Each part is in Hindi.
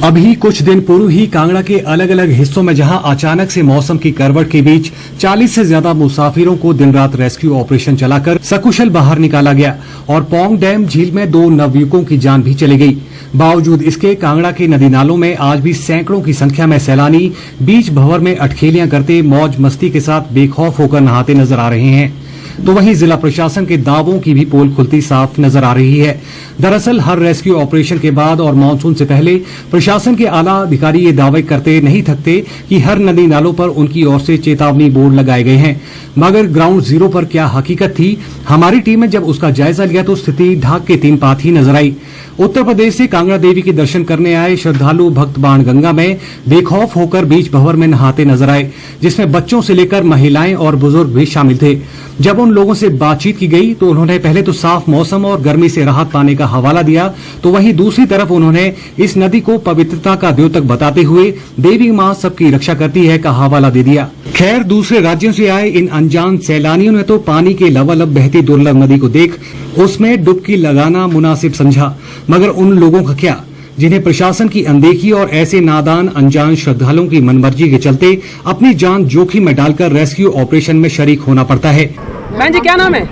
अभी कुछ दिन पूर्व ही कांगड़ा के अलग अलग हिस्सों में जहां अचानक से मौसम की करवट के बीच 40 से ज्यादा मुसाफिरों को दिन रात रेस्क्यू ऑपरेशन चलाकर सकुशल बाहर निकाला गया और पौंग डैम झील में 2 नवयुवकों की जान भी चली गई। बावजूद इसके कांगड़ा के नदी नालों में आज भी सैकड़ों की संख्या में सैलानी बीच भंवर में अटखेलियां करते मौज मस्ती के साथ बेखौफ होकर नहाते नजर आ रहे हैं। तो वहीं जिला प्रशासन के दावों की भी पोल खुलती साफ नजर आ रही है। दरअसल हर रेस्क्यू ऑपरेशन के बाद और मानसून से पहले प्रशासन के आला अधिकारी ये दावे करते नहीं थकते कि हर नदी नालों पर उनकी ओर से चेतावनी बोर्ड लगाए गए हैं, मगर ग्राउंड जीरो पर क्या हकीकत थी, हमारी टीम ने जब उसका जायजा लिया तो स्थिति ढाक के तीन पात ही नजर आई। उत्तर प्रदेश से कांगड़ा देवी के दर्शन करने आए श्रद्धालु भक्त बाणगंगा में बेखौफ होकर बीच भंवर में नहाते नजर आए, जिसमें बच्चों से लेकर महिलाएं और बुजुर्ग भी शामिल थे। जब उन लोगों से बातचीत की गई तो उन्होंने पहले तो साफ मौसम और गर्मी से राहत पाने का हवाला दिया, तो वहीं दूसरी तरफ उन्होंने इस नदी को पवित्रता का द्योतक बताते हुए देवी मां सबकी रक्षा करती है का हवाला दे दिया। खैर, दूसरे राज्यों से आए इन अनजान सैलानियों ने तो पानी के लबालब बहती दुर्लभ नदी को देख उसमें डुबकी लगाना मुनासिब समझा, मगर उन लोगों का क्या जिन्हें प्रशासन की अनदेखी और ऐसे नादान अनजान श्रद्धालुओं की मनमर्जी के चलते अपनी जान जोखिम में डालकर रेस्क्यू ऑपरेशन में शरीक होना पड़ता है। बहन जी, क्या नाम है?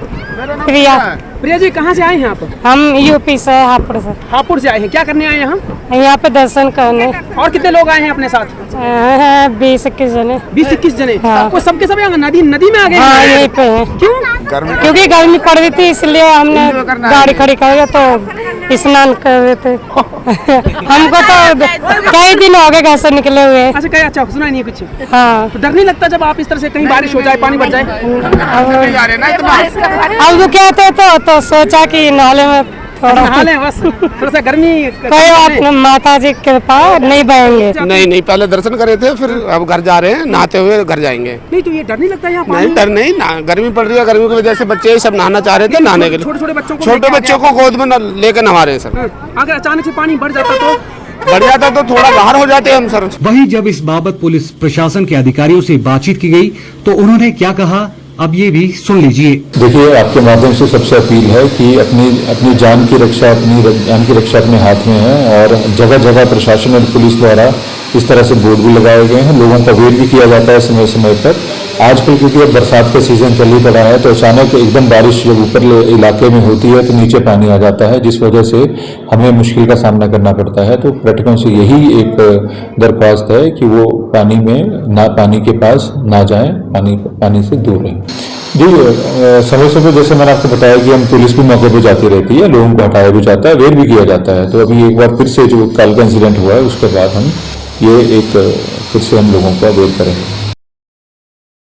प्रिया। प्रिया जी, कहाँ से आए हैं आप? हम यूपी से, हापुड़ से। हापुड़ से आए हैं, क्या करने आए हैं यहाँ पे दर्शन करने। और कितने लोग आए हैं अपने साथ? 20-21 जने। 20-21 जने। हाँ। वो सबके सब यहाँ नदी में आ गए? हाँ, यहीं पे हैं। क्यों? क्योंकि गर्मी पड़ रही थी, इसलिए हमने गाड़ी खड़ी कर तो स्नान कर रहे थे। हमको तो कई दिन हो गए घर से निकले हुए। अच्छा, क्या? अच्छा, सुना नहीं कुछ? हाँ। तो डर नहीं लगता जब आप इस तरह से कहीं बारिश हो जाए, पानी बढ़ जाए? अब वो कहते तो सोचा कि नाले में थोड़ा नहाले, बस थोड़ा सा गर्मी। कोई बात माता जी के पास नहीं बहेंगे। नहीं, पहले दर्शन करे थे, फिर अब घर जा रहे हैं, नहाते हुए घर जाएंगे। नहीं तो ये डर नहीं लगता यहाँ? नहीं, डर नहीं ना, गर्मी पड़ रही है, गर्मी की वजह से बच्चे सब नहाना चाह रहे थे, नहाने के लिए छोटे बच्चों को गोद में लेकर नहा रहे हैं सर। अगर अचानक से पानी बढ़ जाता तो? बढ़ जाता तो थोड़ा बाहर हो जाते हम सर। वहीं जब इस बाबत पुलिस प्रशासन के अधिकारियों से बातचीत की गई तो उन्होंने क्या कहा, अब ये भी सुन लीजिए। देखिए, आपके माध्यम से सबसे अपील है कि अपनी जान की रक्षा अपने हाथ में है और जगह जगह प्रशासन और पुलिस द्वारा इस तरह से बोर्ड भी लगाए गए हैं, लोगों का वेट भी किया जाता है समय समय पर। आजकल क्योंकि अब बरसात का सीजन चल ही पड़ा है तो अचानक एकदम बारिश जब ऊपर इलाके में होती है तो नीचे पानी आ जाता है, जिस वजह से हमें मुश्किल का सामना करना पड़ता है। तो पर्यटकों से यही एक दरख्वास्त है कि वो पानी के पास ना जाएं, पानी से दूर रहें। जी, समय समय जैसे मैंने आपको बताया कि हम पुलिस भी मौके पर जाती रहती है, लोगों को हटाया भी जाता है, वेट भी किया जाता है। तो अभी एक बार फिर से जो कल का इंसिडेंट हुआ है उसके बाद हम ये फिर से हम लोगों का वेट करेंगे।